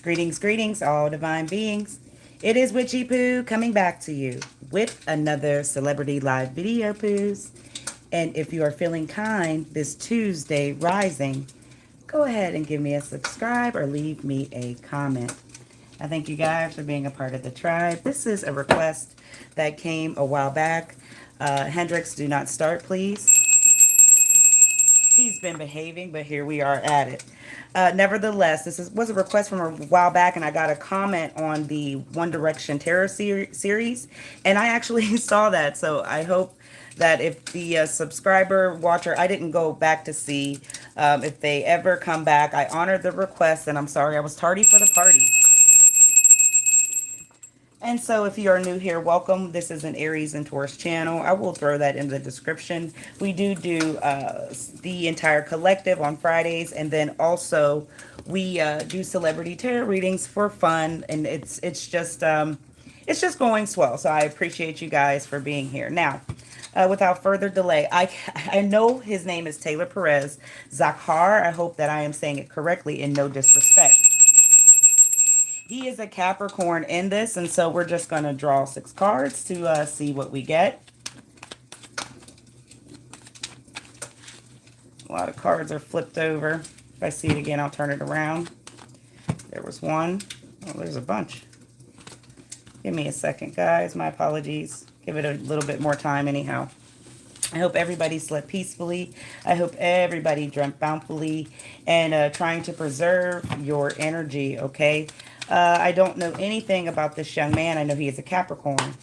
Greetings, greetings, all divine beings. It is Witchy Poo coming back to you with another celebrity live video, Poos. And if you are feeling kind this Tuesday rising, go ahead and give me a subscribe or leave me a comment. I thank you guys for being a part of the tribe. This is a request that came a while back. Hendrix, do not start, please. He's been behaving, but here we are at it. Nevertheless, was a request from a while back, and I got a comment on the One Direction Terror series, and I actually saw that. So I hope that if the subscriber watcher, I didn't go back to see if they ever come back. I honored the request, and I'm sorry I was tardy for the party. And so if you are new here, welcome. This is an Aries and Taurus channel. I will throw that in the description. We do the entire collective on Fridays, and then also we do celebrity tarot readings for fun, and it's just going swell. So I appreciate you guys for being here. Now, without further delay, I know his name is Zakhar Perez. Zakhar. I hope that I am saying it correctly, in no disrespect. He is a Capricorn in this, and so we're just going to draw 6 cards to see what we get. A lot of cards are flipped over. If I see it again, I'll turn it around. There was one. Oh, there's a bunch. Give me a second, guys. My apologies. Give it a little bit more time anyhow. I hope everybody slept peacefully. I hope everybody dreamt bountifully and trying to preserve your energy, okay? I don't know anything about this young man. I know he is a Capricorn.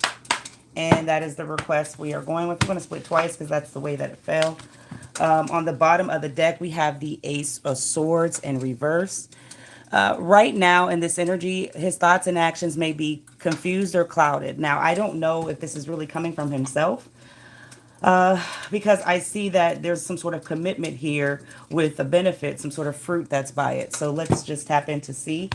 And that is the request we are going with. I'm going to split twice because that's the way that it fell. On the bottom of the deck, we have the Ace of Swords in reverse. Right now in this energy, his thoughts and actions may be confused or clouded. Now, I don't know if this is really coming from himself. Because I see that there's some sort of commitment here with a benefit, some sort of fruit that's by it. So let's just tap in to see.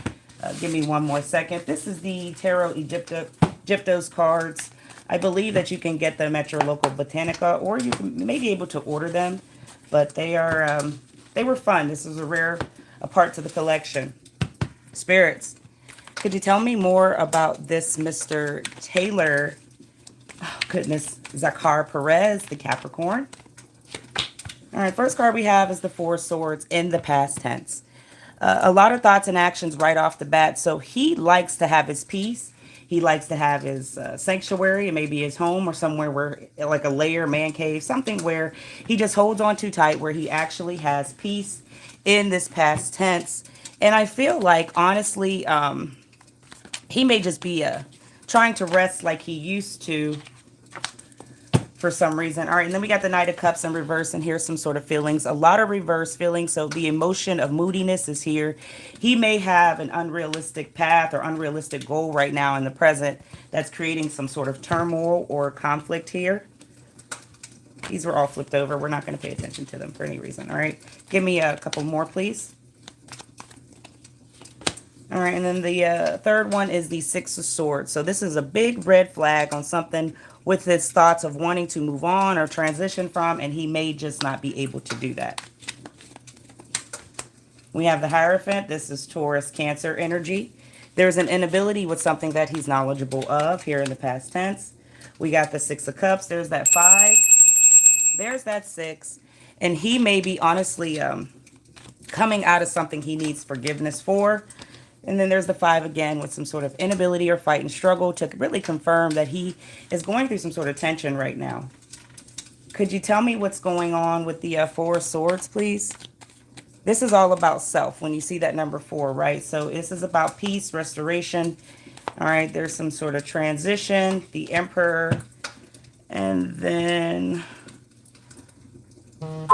Give me one more second. This is the Tarot Egyptos cards. I believe that you can get them at your local Botanica, or you may be able to order them. But they were fun. This is a part to the collection. Spirits, could you tell me more about this Mr. Taylor? Oh, goodness. Zakhar Perez, the Capricorn. All right, first card we have is the Four of Swords in the past tense. A lot of thoughts and actions right off the bat. So he likes to have his peace. He likes to have his sanctuary, maybe his home or somewhere where, like a lair, man cave, something where he just holds on too tight, where he actually has peace in this past tense. And I feel like, honestly, he may just be trying to rest like he used to for some reason. All right, and then we got the Knight of Cups in reverse, and here's some sort of feelings. A lot of reverse feelings, so the emotion of moodiness is here. He may have an unrealistic path or unrealistic goal right now in the present that's creating some sort of turmoil or conflict here. These were all flipped over. We're not going to pay attention to them for any reason, all right? Give me a couple more, please. All right, and then the third one is the Six of Swords. So this is a big red flag on something with his thoughts of wanting to move on or transition from, and he may just not be able to do that. We have the Hierophant. This is Taurus, Cancer energy. There's an inability with something that he's knowledgeable of here in the past tense. We got the Six of Cups. There's that 5. There's that 6. And he may be honestly coming out of something he needs forgiveness for. And then there's the 5 again with some sort of inability or fight and struggle to really confirm that he is going through some sort of tension right now. Could you tell me what's going on with the 4 of Swords, please? This is all about self when you see that number 4, right? So this is about peace, restoration. All right, there's some sort of transition, the Emperor, and then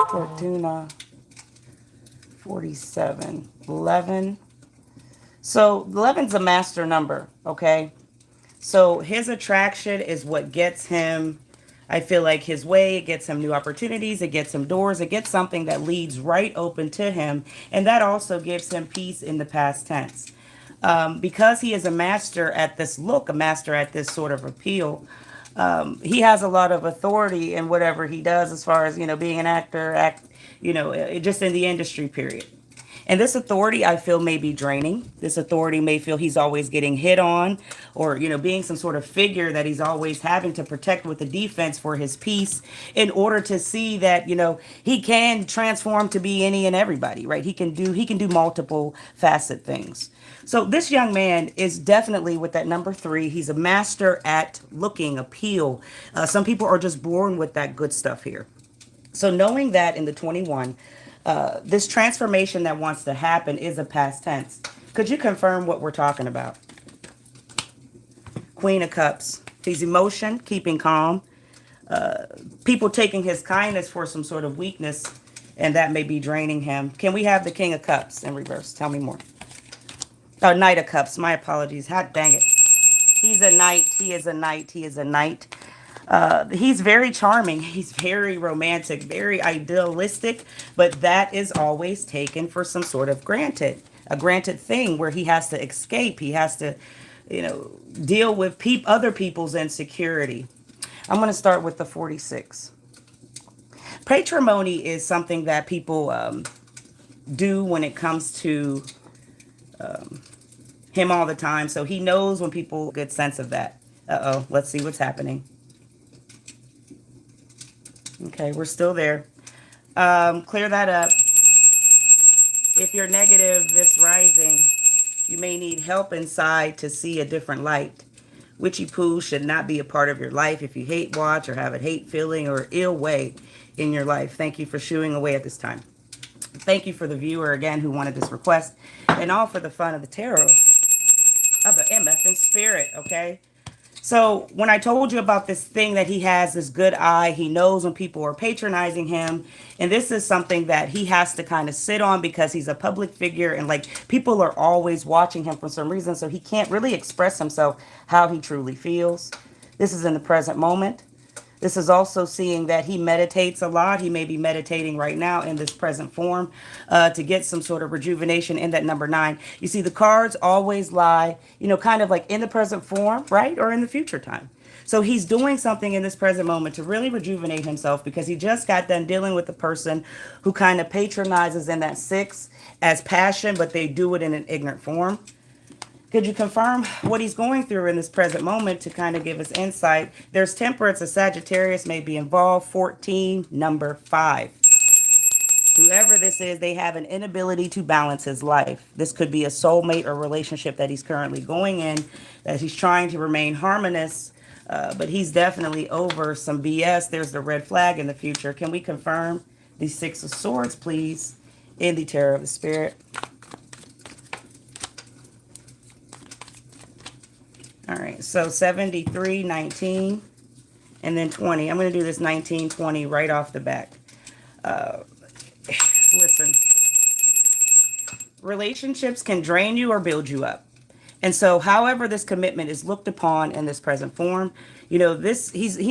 Fortuna, 47, 11. So 11's a master number, okay? So his attraction is what gets him, I feel like, his way. It gets him new opportunities. It gets him doors. It gets something that leads right open to him. And that also gives him peace in the past tense. Because he is a master at this look, a master at this sort of appeal, he has a lot of authority in whatever he does as far as, being an actor, just in the industry, period. And this authority, I feel, may be draining. This authority may feel he's always getting hit on, or, being some sort of figure that he's always having to protect with the defense for his peace, in order to see that, he can transform to be any and everybody, right? He can do multiple facet things. So this young man is definitely, with that number 3, he's a master at looking, appeal. Some people are just born with that good stuff here. So knowing that in the 21, this transformation that wants to happen is a past tense. Could you confirm what we're talking about? Queen of Cups. He's emotion, keeping calm. People taking his kindness for some sort of weakness, and that may be draining him. Can we have the King of Cups in reverse? Tell me more. Oh, Knight of Cups. My apologies. Hot dang it. He's a knight. He is a knight. He is a knight. He's very charming. He's very romantic, very idealistic, but that is always taken for some sort of a granted thing where he has to escape. He has to, deal with other people's insecurity. I'm going to start with the 46. Patrimony is something that people do when it comes to him all the time. So he knows when people good sense of that. Uh-oh, let's see what's happening. Okay, we're still there. Clear that up. If you're negative this rising, you may need help inside to see a different light. Witchy poo should not be a part of your life if you hate watch or have a hate feeling or ill way in your life. Thank you for shooing away at this time. Thank you for the viewer, again, who wanted this request. And all for the fun of the tarot of the MF in spirit, okay? So when I told you about this thing that he has, this good eye, he knows when people are patronizing him. And this is something that he has to kind of sit on because he's a public figure and like people are always watching him for some reason. So he can't really express himself how he truly feels. This is in the present moment. This is also seeing that he meditates a lot. He may be meditating right now in this present form to get some sort of rejuvenation in that number 9. You see, the cards always lie, kind of like in the present form, right? Or in the future time. So he's doing something in this present moment to really rejuvenate himself because he just got done dealing with the person who kind of patronizes in that 6 as passion, but they do it in an ignorant form. Could you confirm what he's going through in this present moment to kind of give us insight? There's temperance, a Sagittarius may be involved. 14, number 5. Whoever this is, they have an inability to balance his life. This could be a soulmate or relationship that he's currently going in, that he's trying to remain harmonious, but he's definitely over some BS. There's the red flag in the future. Can we confirm the 6 of Swords, please, in the Tarot of the Spirit? All right, so 73, 19, and then 20. I'm going to do this 19, 20 right off the back. Listen, relationships can drain you or build you up. And so however this commitment is looked upon in this present form, he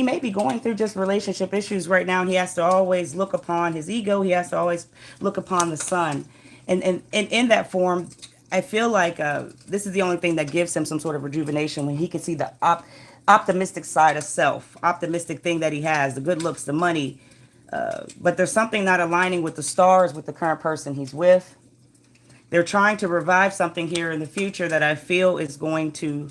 may be going through just relationship issues right now. And he has to always look upon his ego. He has to always look upon the sun. And in that form, I feel like this is the only thing that gives him some sort of rejuvenation when he can see the optimistic side of self, optimistic thing that he has, the good looks, the money. But there's something not aligning with the stars with the current person he's with. They're trying to revive something here in the future that I feel is going to...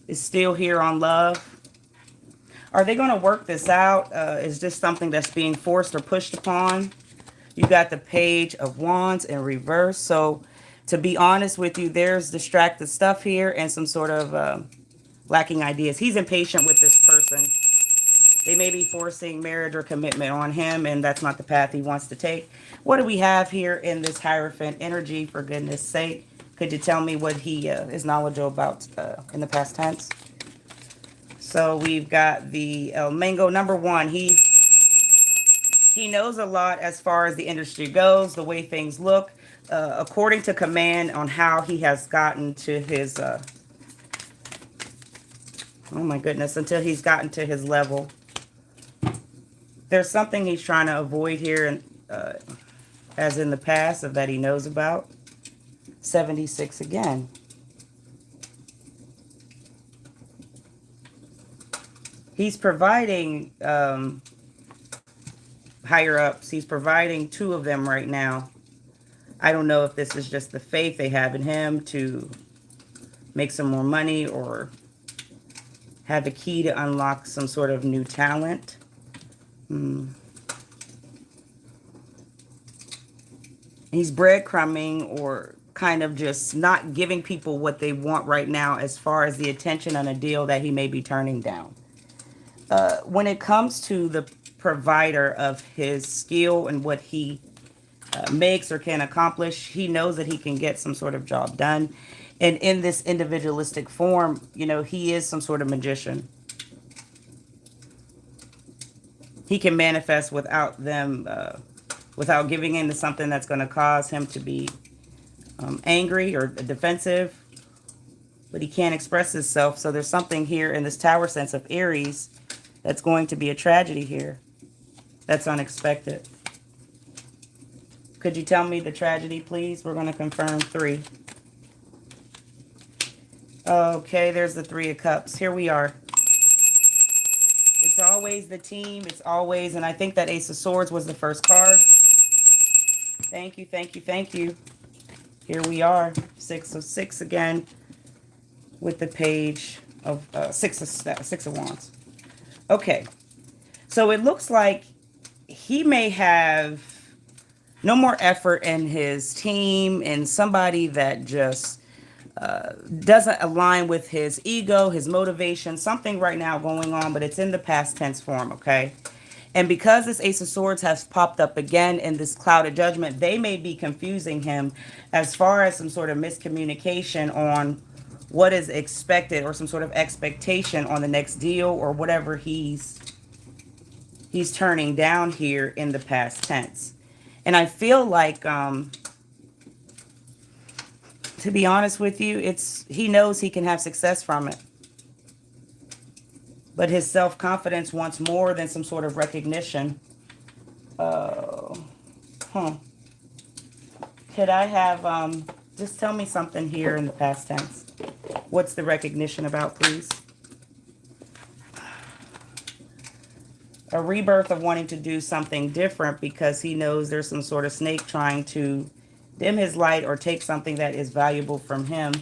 is still here on love. Are they going to work this out? Is this something that's being forced or pushed upon? You got the Page of Wands in reverse. So to be honest with you, there's distracted stuff here and some sort of lacking ideas. He's impatient with this person. They may be forcing marriage or commitment on him, and that's not the path he wants to take. What do we have here in this Hierophant energy, for goodness sake? Could you tell me what he is knowledgeable about in the past tense? So we've got the El Mango. Number 1, he knows a lot as far as the industry goes, the way things look, according to command on how he has gotten to his, oh my goodness, until he's gotten to his level. There's something he's trying to avoid here, as in the past, of that he knows about. 76 again. He's providing higher ups. He's providing 2 of them right now. I don't know if this is just the faith they have in him to make some more money or have a key to unlock some sort of new talent. He's breadcrumbing or kind of just not giving people what they want right now as far as the attention on a deal that he may be turning down. When it comes to the provider of his skill and what he makes or can accomplish, he knows that he can get some sort of job done. And in this individualistic form, you know, he is some sort of magician. He can manifest without them, without giving in to something that's going to cause him to be angry or defensive. But he can't express himself. So there's something here in this tower sense of Aries that's going to be a tragedy here. That's unexpected. Could you tell me the tragedy, please? We're going to confirm 3. Okay, there's the 3 of Cups. Here we are. It's always the team. It's always, and I think that Ace of Swords was the first card. Thank you, thank you, thank you. Here we are. 6 of 6 again with the page of 6 of Wands. Okay, so it looks like he may have no more effort in his team and somebody that just doesn't align with his ego, his motivation, something right now going on, but it's in the past tense form, okay? And because this Ace of Swords has popped up again in this cloud of judgment, they may be confusing him as far as some sort of miscommunication on what is expected or some sort of expectation on the next deal or whatever he's turning down here in the past tense. And I feel like, to be honest with you, he knows he can have success from it. But his self-confidence wants more than some sort of recognition. Could I have, just tell me something here in the past tense. What's the recognition about, please? A rebirth of wanting to do something different because he knows there's some sort of snake trying to dim his light or take something that is valuable from him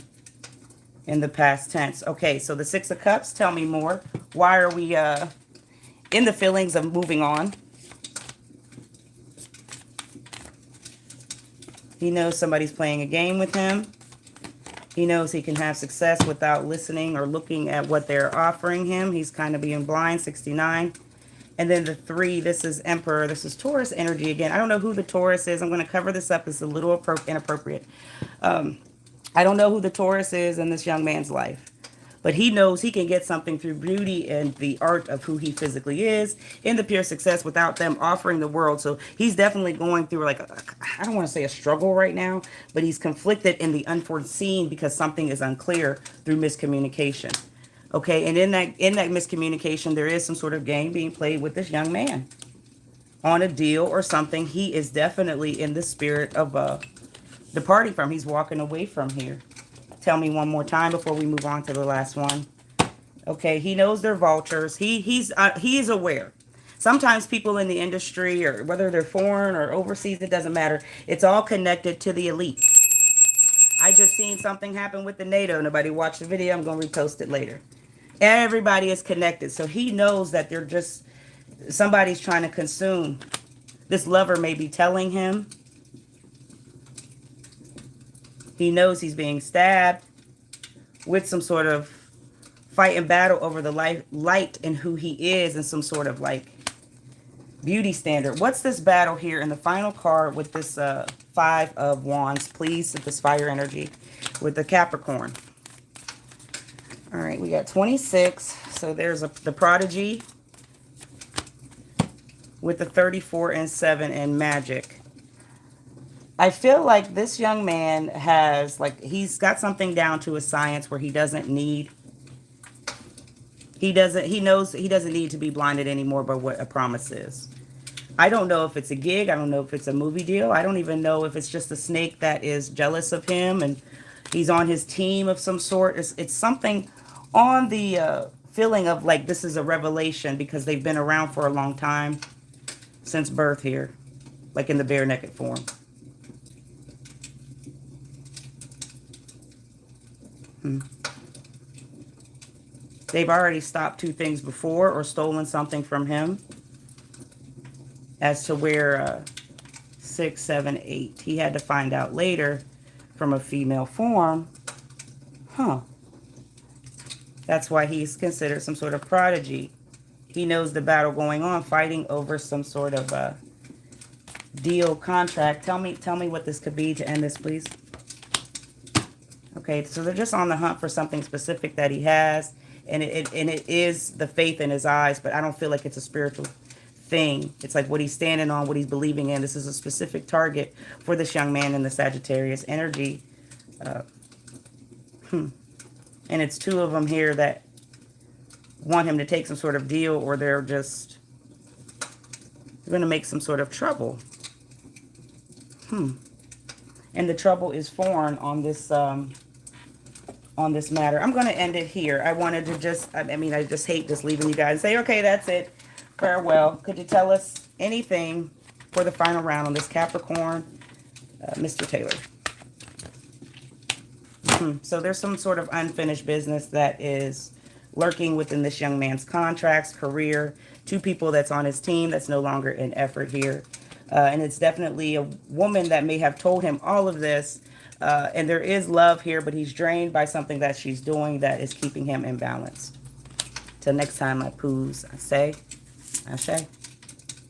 in the past tense. Okay, so the 6 of Cups, tell me more. Why are we in the feelings of moving on? He knows somebody's playing a game with him. He knows he can have success without listening or looking at what they're offering him. He's kind of being blind, 69. And then the 3, this is Emperor. This is Taurus energy again. I don't know who the Taurus is. I'm going to cover this up. It's a little inappropriate. I don't know who the Taurus is in this young man's life. But he knows he can get something through beauty and the art of who he physically is in the pure success without them offering the world. So he's definitely going through like, I don't want to say a struggle right now, but he's conflicted in the unforeseen because something is unclear through miscommunication. Okay, and in that miscommunication, there is some sort of game being played with this young man on a deal or something. He is definitely in the spirit of departing from. He's walking away from here. Tell me one more time before we move on to the last one. Okay, he knows they're vultures. He is aware. Sometimes people in the industry, or whether they're foreign or overseas, it doesn't matter. It's all connected to the elite. I just seen something happen with the NATO. Nobody watched the video. I'm going to repost it later. Everybody is connected. So he knows that they're just, somebody's trying to consume. This lover may be telling him. He knows he's being stabbed with some sort of fight and battle over the light and who he is and some sort of like beauty standard. What's this battle here in the final card with this 5 of Wands, please, with this fire energy with the Capricorn? All right, we got 26. So there's the Prodigy with the 34 and 7 and Magic. I feel like this young man has, like, he's got something down to a science where he doesn't need, he knows he doesn't need to be blinded anymore by what a promise is. I don't know if it's a gig. I don't know if it's a movie deal. I don't even know if it's just a snake that is jealous of him and he's on his team of some sort. It's something on the feeling of like this is a revelation because they've been around for a long time. since birth here, like in the bare naked form. They've already stopped 2 things before or stolen something from him. As to where 6, 7, 8, he had to find out later from a female form. Huh. That's why he's considered some sort of prodigy. He knows the battle going on, fighting over some sort of deal, contract. Tell me what this could be to end this, please. Okay, so they're just on the hunt for something specific that he has, and it is the faith in his eyes, but I don't feel like it's a spiritual thing. It's like what he's standing on, what he's believing in. This is a specific target for this young man in the Sagittarius energy. And it's 2 of them here that want him to take some sort of deal, or they're going to make some sort of trouble. And the trouble is foreign on this matter. I'm going to end it here. I wanted to just, I mean, I just hate just leaving you guys and say, okay, that's it. Farewell. Could you tell us anything for the final round on this Capricorn, Mr. Taylor? So there's some sort of unfinished business that is lurking within this young man's contracts, career, 2 people that's on his team that's no longer in effort here. And it's definitely a woman that may have told him all of this. And there is love here, but he's drained by something that she's doing that is keeping him imbalanced. Till next time, my poos, I say, Ashe.